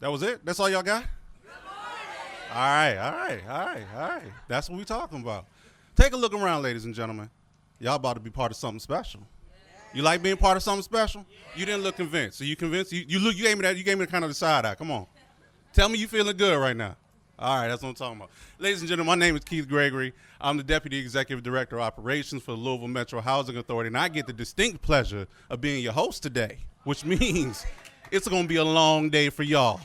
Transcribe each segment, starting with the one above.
That was it? That's all y'all got? All right. That's what we talking about. Take a look around, ladies and gentlemen. Y'all about to be part of something special. You like being part of something special? You didn't look convinced. So you convinced? You gave me that. You gave me the kind of the side eye. Come on. Tell me you feeling good right now. All right, that's what I'm talking about. Ladies and gentlemen, my name is Keith Gregory. I'm the Deputy Executive Director of Operations for the Louisville Metro Housing Authority, and I get the distinct pleasure of being your host today, which means it's going to be a long day for y'all.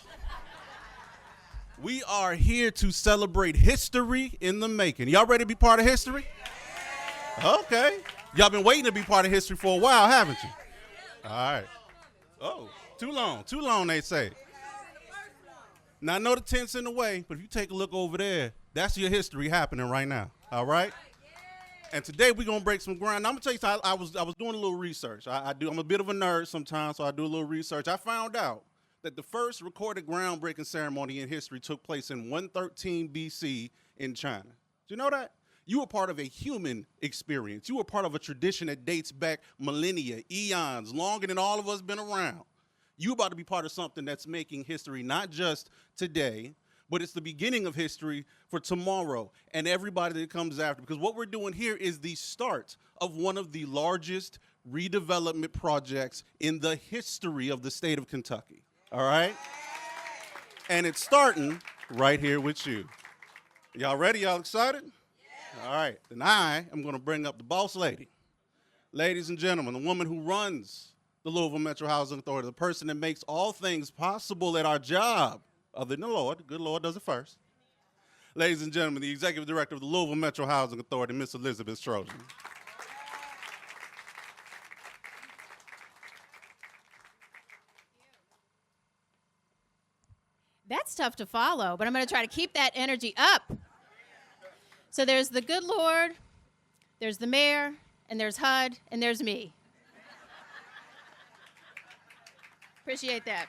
We are here to celebrate history in the making. Y'all ready to be part of history? Okay. Y'all been waiting to be part of history for a while, haven't you? All right. Oh, too long, they say. Now, I know the tent's in the way, but if you take a look over there, that's your history happening right now, all right? And today we're going to break some ground. Now, I'm going to tell you something. I was doing a little research. I'm a bit of a nerd sometimes, so I do a little research. I found out that the first recorded groundbreaking ceremony in history took place in 113 BC in China. Do you know that? You were part of a human experience. You were part of a tradition that dates back millennia, eons, longer than all of us been around. You're about to be part of something that's making history not just today, but it's the beginning of history for tomorrow and everybody that comes after. Because what we're doing here is the start of one of the largest redevelopment projects in the history of the state of Kentucky. All right? And it's starting right here with you. Y'all ready? Y'all excited? All right. Then I am going to bring up the boss lady. Ladies and gentlemen, the woman who runs the Louisville Metro Housing Authority, the person that makes all things possible at our job, other than the Lord. The good Lord does it first. Ladies and gentlemen, the Executive Director of the Louisville Metro Housing Authority, Miss Elizabeth Trojan. That's tough to follow, but I'm going to try to keep that energy up. So there's the good Lord, there's the mayor, and there's HUD, and there's me. Appreciate that.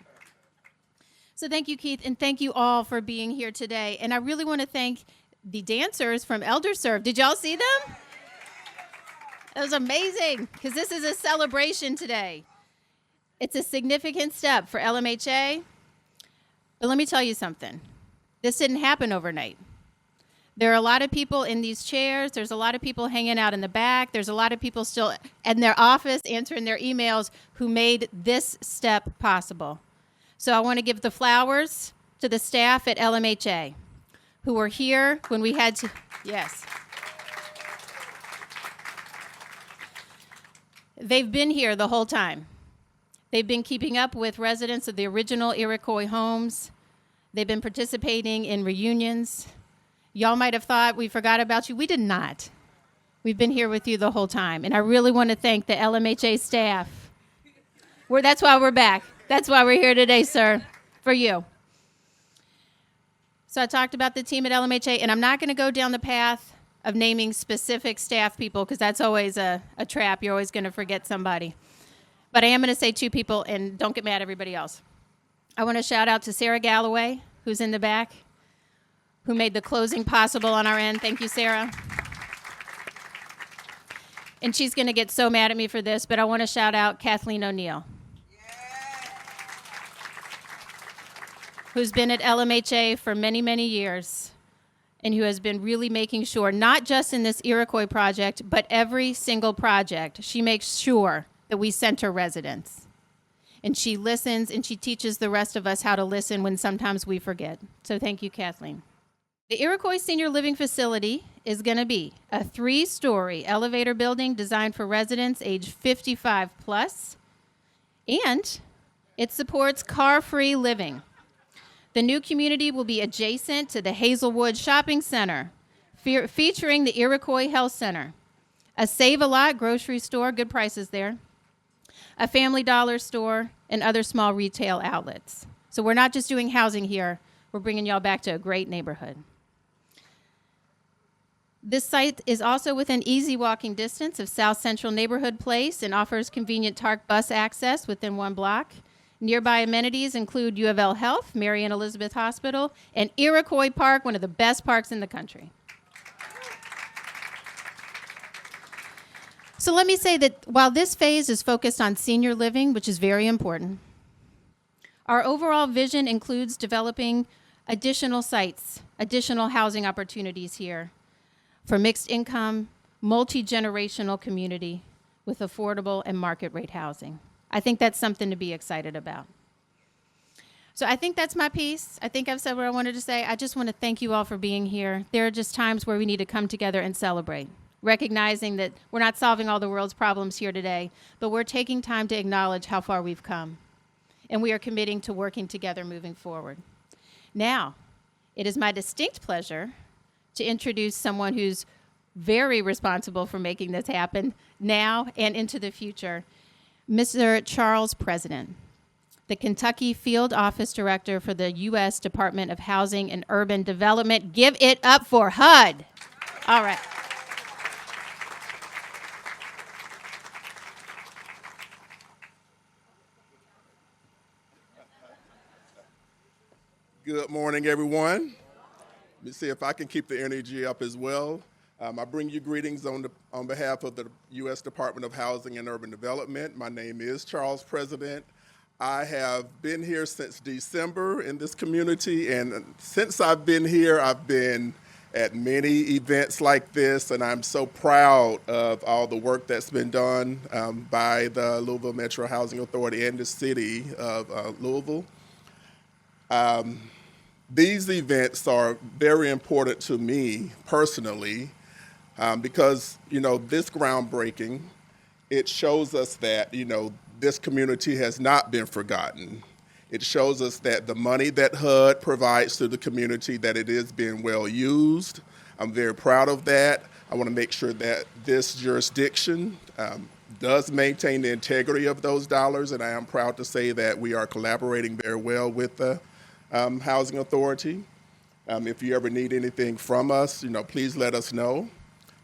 So thank you, Keith, and thank you all for being here today. And I really want to thank the dancers from ElderServe. Did y'all see them? It was amazing, because this is a celebration today. It's a significant step for LMHA. But let me tell you something. This didn't happen overnight. There are a lot of people in these chairs. There's a lot of people hanging out in the back. There's a lot of people still in their office answering their emails who made this step possible. So I want to give the flowers to the staff at LMHA who were here when we had to, yes. They've been here the whole time. They've been keeping up with residents of the original Iroquois homes. They've been participating in reunions. Y'all might have thought we forgot about you. We did not. We've been here with you the whole time. And I really want to thank the LMHA staff. That's why we're back. That's why we're here today, sir, for you. So I talked about the team at LMHA, and I'm not going to go down the path of naming specific staff people because that's always a trap. You're always going to forget somebody. But I am going to say two people, and don't get mad at everybody else. I want to shout out to Sarah Galloway, who's in the back, who made the closing possible on our end. Thank you, Sarah. And she's going to get so mad at me for this, but I want to shout out Kathleen O'Neill, who's been at LMHA for many, many years, and who has been really making sure, not just in this Iroquois project, but every single project, she makes sure that we center residents. And she listens, and she teaches the rest of us how to listen when sometimes we forget. So thank you, Kathleen. The Iroquois Senior Living Facility is going to be a 3-story elevator building designed for residents age 55 plus, and it supports car-free living. The new community will be adjacent to the Hazelwood Shopping Center, featuring the Iroquois Health Center, a Save-A-Lot grocery store, good prices there, a Family Dollar store, and other small retail outlets. So we're not just doing housing here, we're bringing y'all back to a great neighborhood. This site is also within easy walking distance of South Central Neighborhood Place and offers convenient TARC bus access within 1 block. Nearby amenities include U of L Health, Mary and Elizabeth Hospital, and Iroquois Park, one of the best parks in the country. So let me say that while this phase is focused on senior living, which is very important, Our overall vision includes developing additional sites, additional housing opportunities here for mixed income, multi-generational community with affordable and market rate housing. I think that's something to be excited about. So I think that's my piece. I think I've said what I wanted to say. I just want to thank you all for being here. There are just times where we need to come together and celebrate, recognizing that we're not solving all the world's problems here today, but we're taking time to acknowledge how far we've come. And we are committing to working together moving forward. Now, it is my distinct pleasure to introduce someone who's very responsible for making this happen now and into the future, Mr. Charles President, the Kentucky Field Office Director for the U.S. Department of Housing and Urban Development. Give it up for HUD. All right. Good morning, everyone. Let me see if I can keep the energy up as well. I bring you greetings on behalf of the U.S. Department of Housing and Urban Development. My name is Charles President. I have been here since December in this community, and since I've been here, I've been at many events like this, and I'm so proud of all the work that's been done by the Louisville Metro Housing Authority and the city of Louisville. These events are very important to me personally because, this groundbreaking, it shows us that, this community has not been forgotten. It shows us that the money that HUD provides to the community, that it is being well used. I'm very proud of that. I want to make sure that this jurisdiction does maintain the integrity of those dollars, and I am proud to say that we are collaborating very well with the Housing Authority. If you ever need anything from us, please let us know.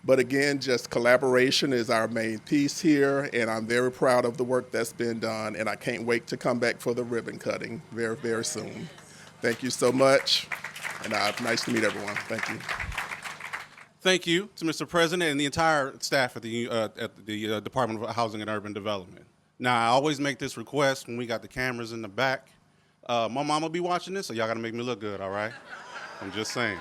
But again, just collaboration is our main piece here, and I'm very proud of the work that's been done, and I can't wait to come back for the ribbon cutting very, very soon. Thank you so much, and nice to meet everyone. Thank you. Thank you to Mr. President and the entire staff at the Department of Housing and Urban Development. Now, I always make this request when we got the cameras in the back. My mom will be watching this, so y'all got to make me look good, all right? I'm just saying.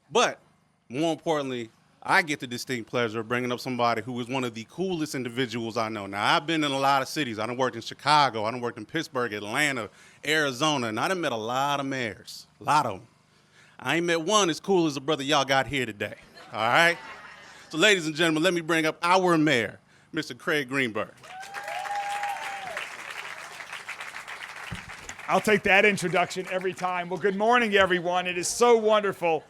But more importantly, I get the distinct pleasure of bringing up somebody who is one of the coolest individuals I know. Now, I've been in a lot of cities. I done worked in Chicago. I done worked in Pittsburgh, Atlanta, Arizona, and I done met a lot of mayors, a lot of them. I ain't met one as cool as the brother y'all got here today, all right? So, ladies and gentlemen, let me bring up our mayor, Mr. Craig Greenberg. I'll take that introduction every time. Well, good morning, everyone. It is so wonderful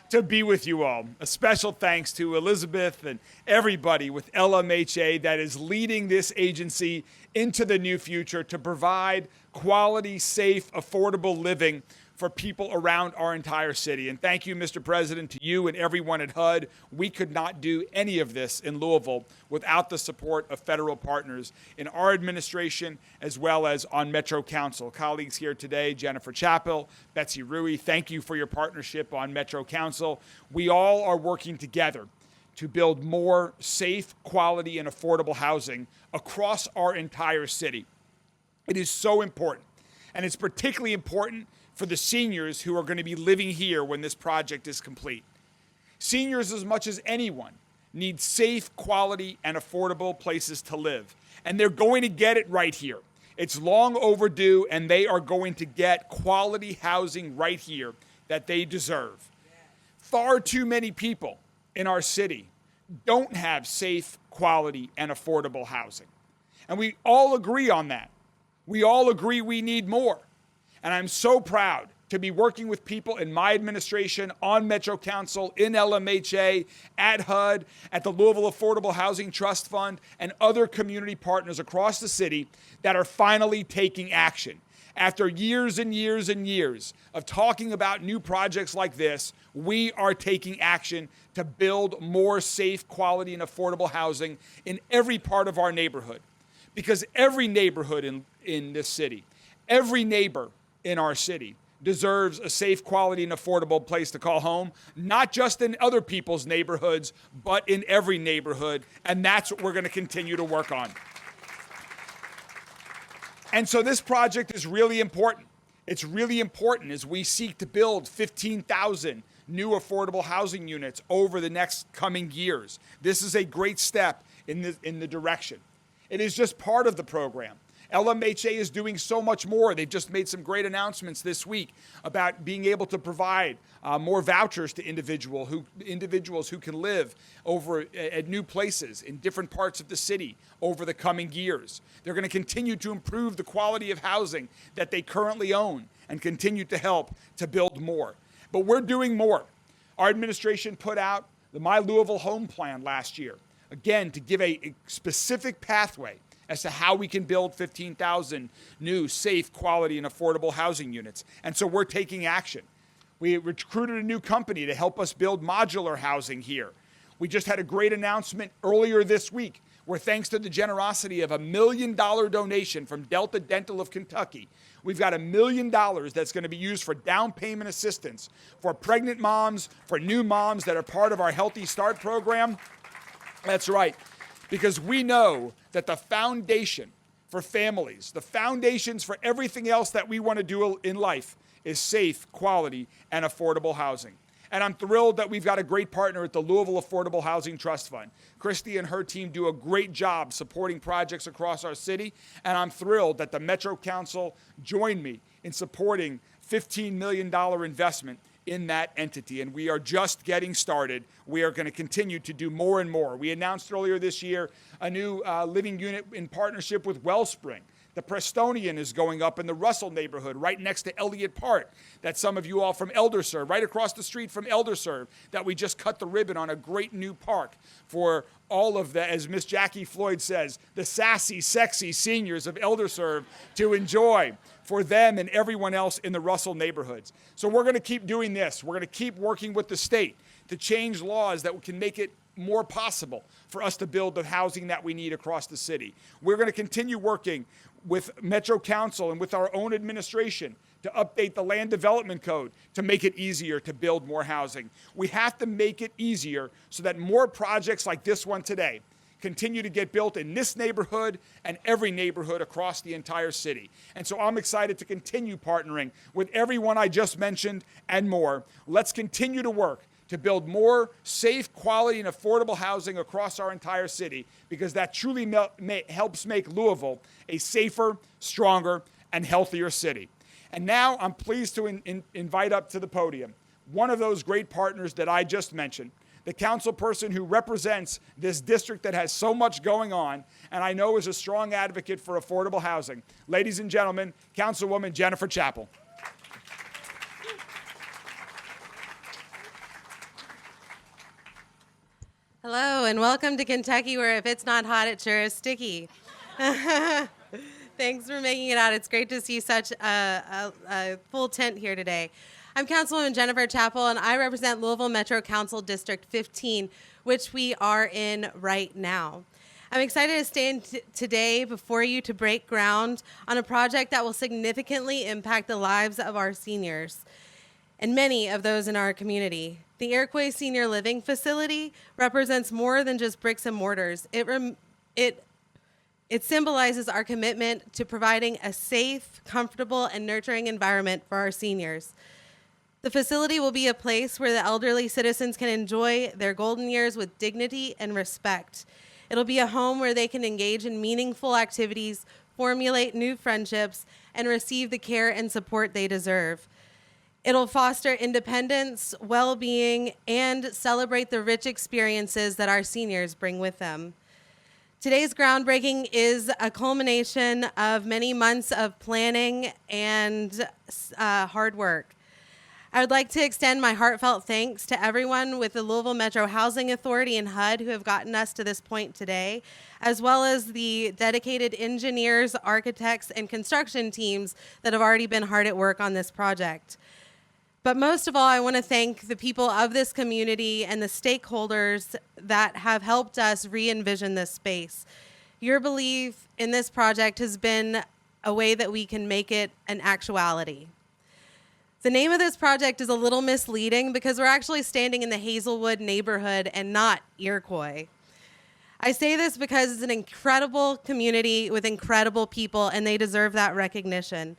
to be with you all. A special thanks to Elizabeth and everybody with LMHA that is leading this agency into the new future to provide quality, safe, affordable living for people around our entire city. And thank you, Mr. President, to you and everyone at HUD. We could not do any of this in Louisville without the support of federal partners in our administration as well as on Metro Council. Colleagues here today, Jennifer Chappell, Betsy Rui, thank you for your partnership on Metro Council. We all are working together to build more safe, quality, and affordable housing across our entire city. It is so important, and it's particularly important for the seniors who are going to be living here when this project is complete. Seniors, as much as anyone, need safe, quality, and affordable places to live. And they're going to get it right here. It's long overdue, and they are going to get quality housing right here that they deserve. Far too many people in our city don't have safe, quality, and affordable housing. And we all agree on that. We all agree we need more. And I'm so proud to be working with people in my administration, on Metro Council, in LMHA, at HUD, at the Louisville Affordable Housing Trust Fund, and other community partners across the city that are finally taking action. After years and years and years of talking about new projects like this, we are taking action to build more safe, quality, and affordable housing in every part of our neighborhood. Because every neighborhood in this city, every neighbor in our city deserves a safe, quality, and affordable place to call home, not just in other people's neighborhoods, but in every neighborhood, and that's what we're going to continue to work on. And so this project is really important. It's really important as we seek to build 15,000 new affordable housing units over the next coming years. This is a great step in the direction. It is just part of the program. LMHA is doing so much more. They've just made some great announcements this week about being able to provide more vouchers to individuals who can live over at new places in different parts of the city over the coming years. They're going to continue to improve the quality of housing that they currently own and continue to help to build more. But we're doing more. Our administration put out the My Louisville Home Plan last year, again, to give a specific pathway as to how we can build 15,000 new, safe, quality, and affordable housing units. And so we're taking action. We recruited a new company to help us build modular housing here. We just had a great announcement earlier this week where, thanks to the generosity of $1 million donation from Delta Dental of Kentucky, we've got $1 million that's going to be used for down payment assistance for pregnant moms, for new moms that are part of our Healthy Start program. That's right, because we know that the foundation for families, the foundations for everything else that we want to do in life is safe, quality, and affordable housing. And I'm thrilled that we've got a great partner at the Louisville Affordable Housing Trust Fund. Christy and her team do a great job supporting projects across our city, and I'm thrilled that the Metro Council joined me in supporting $15 million investment in that entity, and we are just getting started. We are going to continue to do more and more. We announced earlier this year a new living unit in partnership with Wellspring. The Prestonian is going up in the Russell neighborhood, right next to Elliott Park, that some of you all from Elderserve, right across the street from Elderserve, that we just cut the ribbon on a great new park for all of the, as Miss Jackie Floyd says, the sassy, sexy seniors of Elderserve to enjoy for them and everyone else in the Russell neighborhoods. So we're going to keep doing this. We're going to keep working with the state to change laws that can make it more possible for us to build the housing that we need across the city. We're going to continue working with Metro Council and with our own administration to update the land development code to make it easier to build more housing. We have to make it easier so that more projects like this one today continue to get built in this neighborhood and every neighborhood across the entire city. And so I'm excited to continue partnering with everyone I just mentioned and more. Let's continue to work to build more safe, quality, and affordable housing across our entire city, because that truly helps make Louisville a safer, stronger, and healthier city. And now I'm pleased to invite up to the podium one of those great partners that I just mentioned, the council person who represents this district that has so much going on, and I know is a strong advocate for affordable housing. Ladies and gentlemen, Councilwoman Jennifer Chappell. Hello, and welcome to Kentucky, where if it's not hot, it sure is sticky. Thanks for making it out. It's great to see such a full tent here today. I'm Councilwoman Jennifer Chappell, and I represent Louisville Metro Council District 15, which we are in right now. I'm excited to stand today before you to break ground on a project that will significantly impact the lives of our seniors and many of those in our community. The Iroquois Senior Living Facility represents more than just bricks and mortars. It symbolizes our commitment to providing a safe, comfortable, and nurturing environment for our seniors. The facility will be a place where the elderly citizens can enjoy their golden years with dignity and respect. It'll be a home where they can engage in meaningful activities, formulate new friendships, and receive the care and support they deserve. It'll foster independence, well-being, and celebrate the rich experiences that our seniors bring with them. Today's groundbreaking is a culmination of many months of planning and hard work. I would like to extend my heartfelt thanks to everyone with the Louisville Metro Housing Authority and HUD who have gotten us to this point today, as well as the dedicated engineers, architects, and construction teams that have already been hard at work on this project. But most of all, I want to thank the people of this community and the stakeholders that have helped us re-envision this space. Your belief in this project has been a way that we can make it an actuality. The name of this project is a little misleading because we're actually standing in the Hazelwood neighborhood and not Iroquois. I say this because it's an incredible community with incredible people, and they deserve that recognition.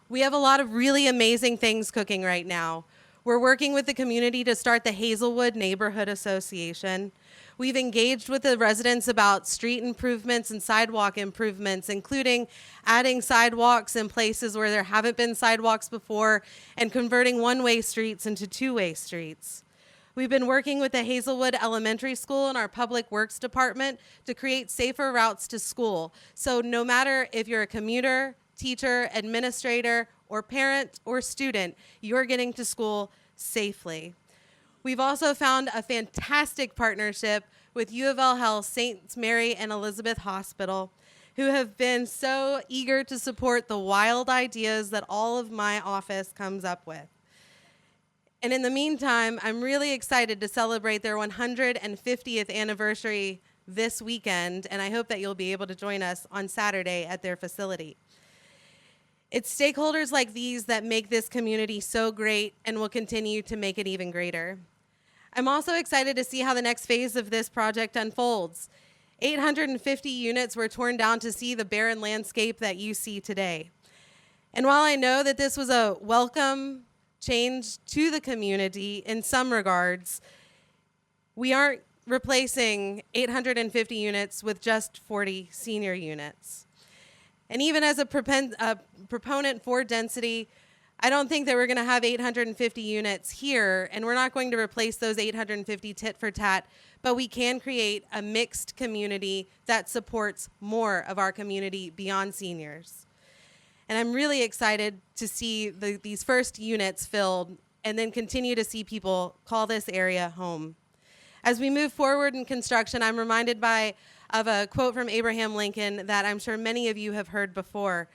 We have a lot of really amazing things cooking right now. We're working with the community to start the Hazelwood Neighborhood Association. We've engaged with the residents about street improvements and sidewalk improvements, including adding sidewalks in places where there haven't been sidewalks before and converting one-way streets into two-way streets. We've been working with the Hazelwood Elementary School and our Public Works Department to create safer routes to school. So no matter if you're a commuter, teacher, administrator, or parent or student, you're getting to school safely. We've also found a fantastic partnership with U of L Health, St. Mary and Elizabeth Hospital, who have been so eager to support the wild ideas that all of my office comes up with. And in the meantime, I'm really excited to celebrate their 150th anniversary this weekend, and I hope that you'll be able to join us on Saturday at their facility. It's stakeholders like these that make this community so great and will continue to make it even greater. I'm also excited to see how the next phase of this project unfolds. 850 units were torn down to see the barren landscape that you see today. And while I know that this was a welcome change to the community in some regards, we aren't replacing 850 units with just 40 senior units. And even as a proponent for density, I don't think that we're going to have 850 units here, and we're not going to replace those 850 tit for tat, but we can create a mixed community that supports more of our community beyond seniors. And I'm really excited to see these first units filled and then continue to see people call this area home. As we move forward in construction, I'm reminded of a quote from Abraham Lincoln that I'm sure many of you have heard before.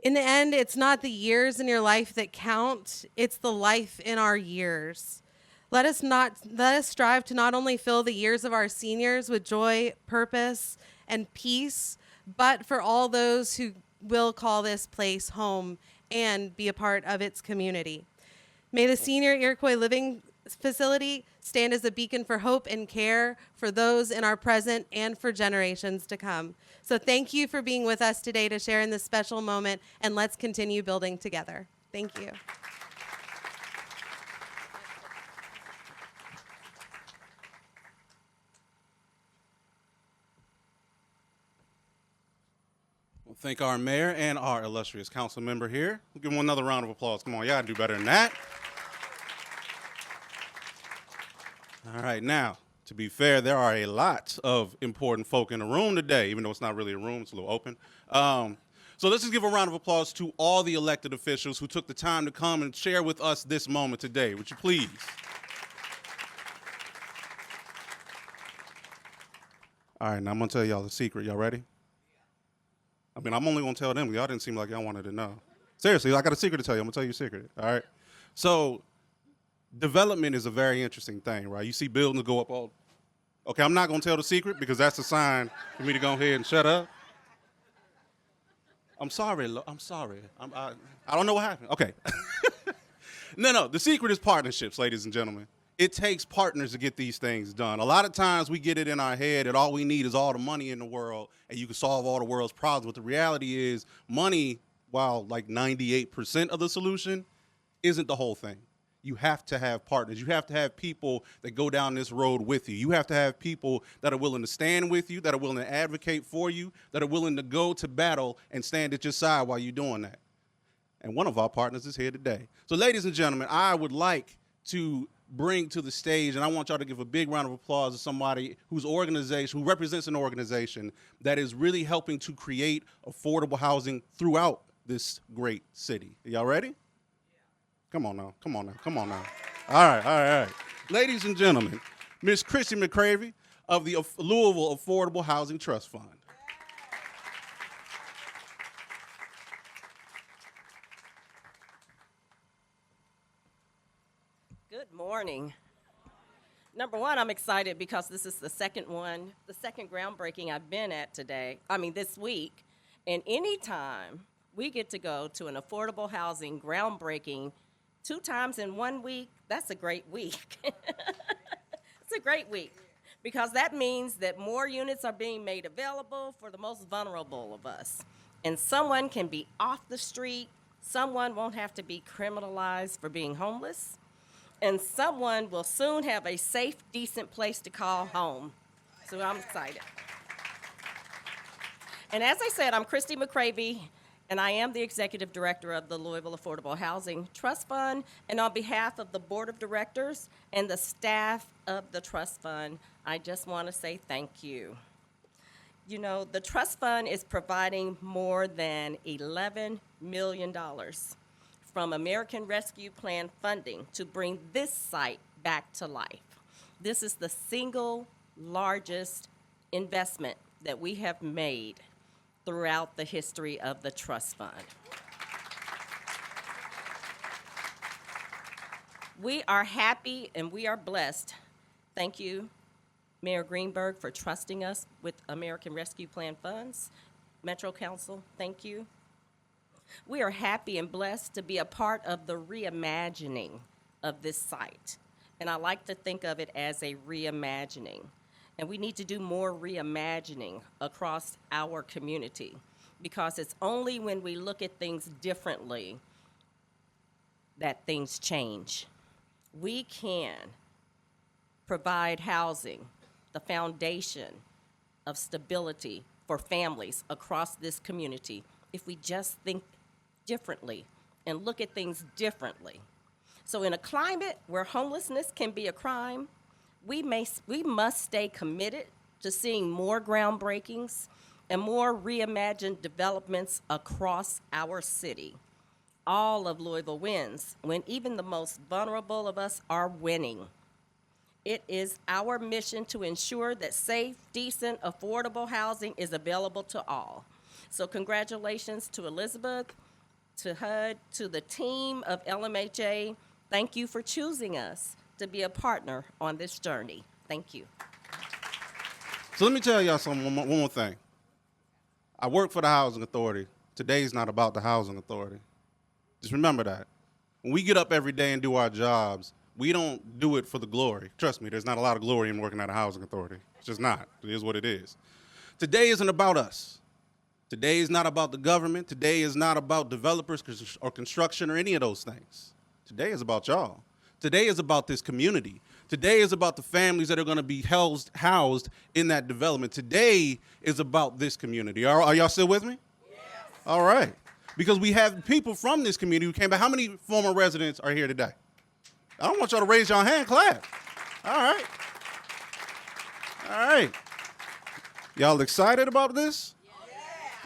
In the end, it's not the years in your life that count, it's the life in our years. Let us strive to not only fill the years of our seniors with joy, purpose, and peace, but for all those who will call this place home and be a part of its community. May the Senior Iroquois Living Facility stand as a beacon for hope and care for those in our present and for generations to come. So thank you for being with us today to share in this special moment, and let's continue building together. Thank you. Well, thank our mayor and our illustrious council member here. We'll give them another round of applause. Come on, y'all do better than that. All right, now, to be fair, there are a lot of important folk in the room today, even though it's not really a room, it's a little open. So let's just give a round of applause to all the elected officials who took the time to come and share with us this moment today. Would you please? All right, now I'm going to tell y'all the secret. Y'all ready? I mean, I'm only going to tell them. Y'all didn't seem like y'all wanted to know. Seriously, I got a secret to tell you. I'm going to tell you a secret, all right? So development is a very interesting thing, right? You see buildings go up all... Okay, I'm not going to tell the secret because that's a sign for me to go ahead and shut up. I'm sorry. I don't know what happened. Okay. No, the secret is partnerships, ladies and gentlemen. It takes partners to get these things done. A lot of times we get it in our head that all we need is all the money in the world and you can solve all the world's problems. But the reality is money, while like 98% of the solution, isn't the whole thing. You have to have partners. You have to have people that go down this road with you. You have to have people that are willing to stand with you, that are willing to advocate for you, that are willing to go to battle and stand at your side while you're doing that. And one of our partners is here today. So ladies and gentlemen, I would like to bring to the stage, and I want y'all to give a big round of applause to somebody who represents an organization that is really helping to create affordable housing throughout this great city. Are y'all ready? Come on now. All right. Ladies and gentlemen, Ms. Christy McCravey of the Louisville Affordable Housing Trust Fund. Good morning. Number one, I'm excited because this is the second groundbreaking I've been at this week. And anytime we get to go to an affordable housing groundbreaking 2 times in 1 week, that's a great week. It's a great week. because that means that more units are being made available for the most vulnerable of us. And someone can be off the street, someone won't have to be criminalized for being homeless, and someone will soon have a safe, decent place to call home. So I'm excited. And as I said, I'm Christy McCravey, and I am the Executive Director of the Louisville Affordable Housing Trust Fund. And on behalf of the Board of Directors and the staff of the Trust Fund, I just want to say thank you. You know, the Trust Fund is providing more than $11 million from American Rescue Plan funding to bring this site back to life. This is the single largest investment that we have made throughout the history of the Trust Fund. We are happy and we are blessed. Thank you, Mayor Greenberg, for trusting us with American Rescue Plan funds. Metro Council, thank you. We are happy and blessed to be a part of the reimagining of this site. And I like to think of it as a reimagining. And we need to do more reimagining across our community, because it's only when we look at things differently that things change. We can provide housing, the foundation of stability for families across this community, if we just think differently and look at things differently. So in a climate where homelessness can be a crime, we must stay committed to seeing more groundbreakings and more reimagined developments across our city. All of Louisville wins when even the most vulnerable of us are winning. It is our mission to ensure that safe, decent, affordable housing is available to all. So congratulations to Elizabeth, to HUD, to the team of LMHA. Thank you for choosing us to be a partner on this journey. Thank you. So let me tell y'all one more thing. I work for the Housing Authority. Today's not about the Housing Authority. Just remember that. When we get up every day and do our jobs, we don't do it for the glory. Trust me, there's not a lot of glory in working at a housing authority. It's just not. It is what it is. Today isn't about us. Today is not about the government. Today is not about developers or construction or any of those things. Today is about y'all. Today is about this community. Today is about the families that are going to be housed in that development. Today is about this community. Are y'all still with me? Yes. All right. Because we have people from this community who came back. How many former residents are here today? I don't want y'all to raise your hand, clap. All right. All right. Y'all excited about this?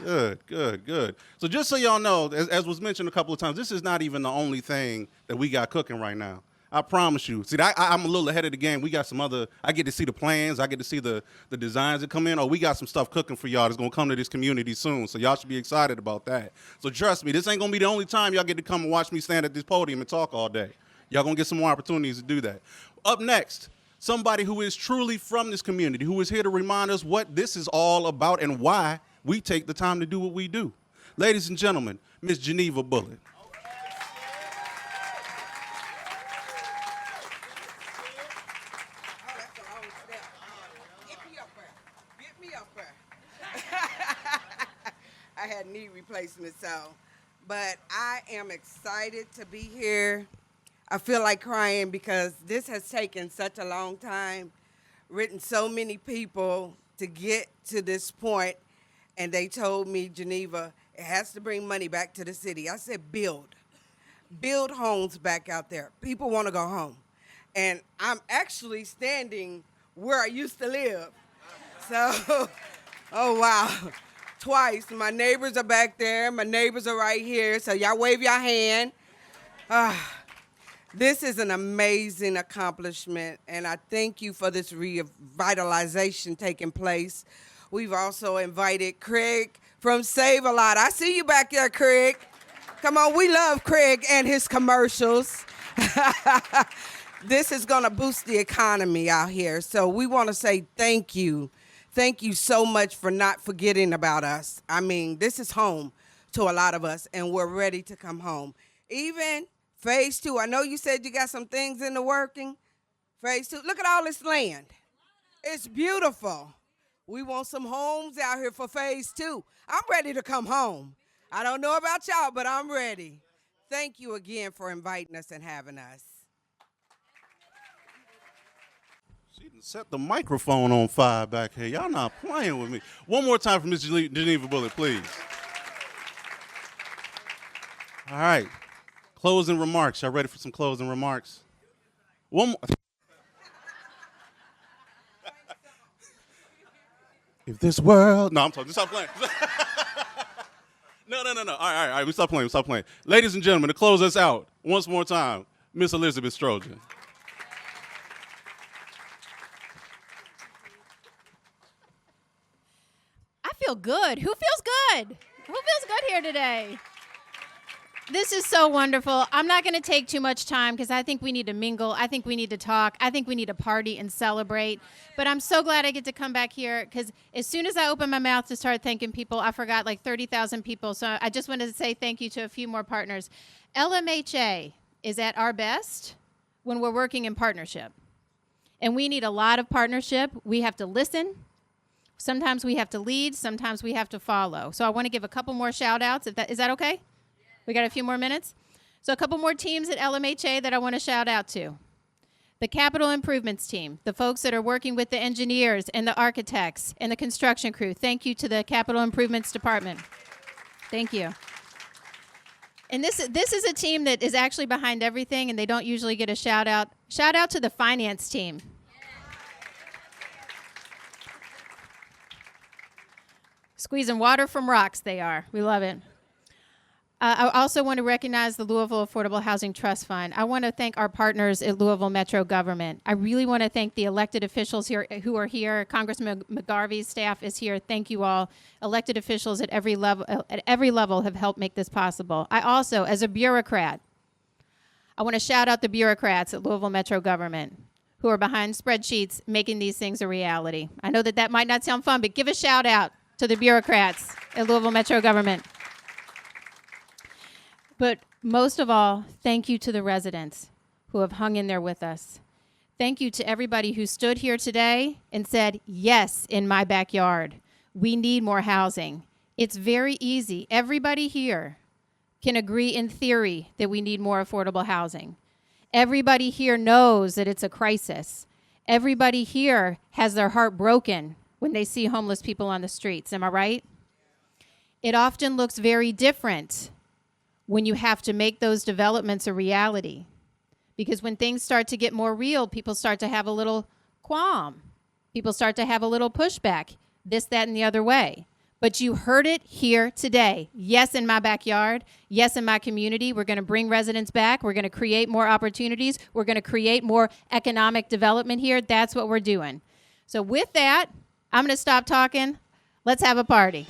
Good, good, good. So just so y'all know, as was mentioned a couple of times, this is not even the only thing that we got cooking right now. I promise you. See, I'm a little ahead of the game. We got some other, I get to see the plans. I get to see the designs that come in. Oh, we got some stuff cooking for y'all that's going to come to this community soon. So y'all should be excited about that. So trust me, this ain't going to be the only time y'all get to come and watch me stand at this podium and talk all day. Y'all going to get some more opportunities to do that. Up next, somebody who is truly from this community, who is here to remind us what this is all about and why we take the time to do what we do. Ladies and gentlemen, Miss Geneva Bullitt. I had knee replacement, but I am excited to be here. I feel like crying because this has taken such a long time, written so many people to get to this point, and they told me, Geneva, it has to bring money back to the city. I said, build homes back out there. People want to go home. And I'm actually standing where I used to live. So, oh, wow. Twice. My neighbors are back there. My neighbors are right here. So y'all wave your hand. This is an amazing accomplishment, and I thank you for this revitalization taking place. We've also invited Craig from Save a Lot. I see you back there, Craig. Come on, we love Craig and his commercials. This is going to boost the economy out here, so we want to say thank you. Thank you so much for not forgetting about us. I mean, this is home to a lot of us, and we're ready to come home. Even Phase 2, I know you said you got some things in the working. Phase 2, look at all this land. It's beautiful. We want some homes out here for phase 2. I'm ready to come home. I don't know about y'all, but I'm ready. Thank you again for inviting us and having us. She done set the microphone on fire back here. Y'all not playing with me. One more time for Ms. Geneva Bullitt, please. All right. Closing remarks. Y'all ready for some closing remarks? One more. If this world. No, I'm talking. Stop playing. No. All right. We stop playing. Ladies and gentlemen, to close us out, once more time, Miss Elizabeth Strojan. I feel good. Who feels good? Who feels good here today? This is so wonderful. I'm not going to take too much time because I think we need to mingle. I think we need to talk. I think we need to party and celebrate. But I'm so glad I get to come back here because as soon as I opened my mouth to start thanking people, I forgot like 30,000 people. So I just wanted to say thank you to a few more partners. LMHA is at our best when we're working in partnership. And we need a lot of partnership. We have to listen. Sometimes we have to lead. Sometimes we have to follow. So I want to give a couple more shout outs. Is that okay? We got a few more minutes? So a couple more teams at LMHA that I want to shout out to. The capital improvements team, the folks that are working with the engineers and the architects and the construction crew. Thank you to the capital improvements department. Thank you. And this is a team that is actually behind everything, and they don't usually get a shout out. Shout out to the finance team. Squeezing water from rocks, they are. We love it. I also want to recognize the Louisville Affordable Housing Trust Fund. I want to thank our partners at Louisville Metro Government. I really want to thank the elected officials here who are here. Congressman McGarvey's staff is here. Thank you all. Elected officials at every level have helped make this possible. I also, as a bureaucrat, I want to shout out the bureaucrats at Louisville Metro Government who are behind spreadsheets making these things a reality. I know that might not sound fun, but give a shout out to the bureaucrats at Louisville Metro Government. But most of all, thank you to the residents who have hung in there with us. Thank you to everybody who stood here today and said, yes, in my backyard. We need more housing. It's very easy. Everybody here can agree in theory that we need more affordable housing. Everybody here knows that it's a crisis. Everybody here has their heart broken when they see homeless people on the streets. Am I right? It often looks very different when you have to make those developments a reality. Because when things start to get more real, people start to have a little qualm. People start to have a little pushback, this, that, and the other way. But you heard it here today. Yes, in my backyard. Yes, in my community. We're going to bring residents back. We're going to create more opportunities. We're going to create more economic development here. That's what we're doing. So with that, I'm going to stop talking. Let's have a party.